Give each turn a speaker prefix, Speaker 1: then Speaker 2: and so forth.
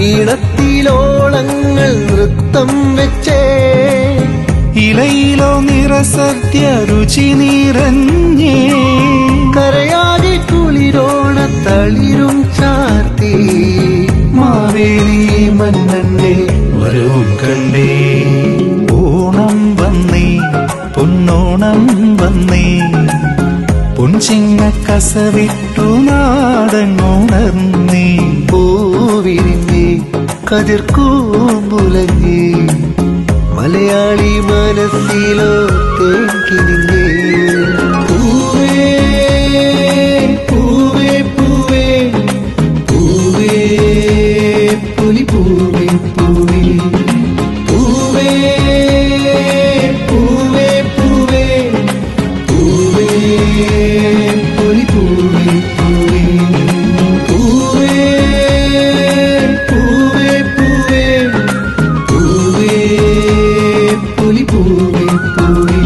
Speaker 1: ഈണത്തിലോളങ്ങൾ നൃത്തം വെച്ചേ
Speaker 2: ഇലയിലോ നിറസദ്യ രുചി നിറഞ്ഞേ
Speaker 1: കരയാകെ കുളിരോണ തളിരും ചാർത്തി
Speaker 2: മാവേലി മന്നന്റെ വരവും കണ്ടേ ഓണം വന്നേ പൊന്നോണം വന്നേ പൊൻചിങ്ങ കസവിട്ടു നാടങ്ങുണർന്നേ
Speaker 1: പൂവിരിഞ്ഞേ കതിർക്കൂമ്പുലഞ്ഞേ മലയാളി മനസ്സിലോ തേക്കിനിന്നേ പൂവേ പൂവേ പൂവേ പൂവേ പുലി പൂവേ പൂവേ പൂവേ പൂവേ പൂവേ പൂവേ പുലി പൂവേ പൂവേ പൂവേ പൂവേ പൂവേ പൂവേ പുലി പൂവേ പൂവേ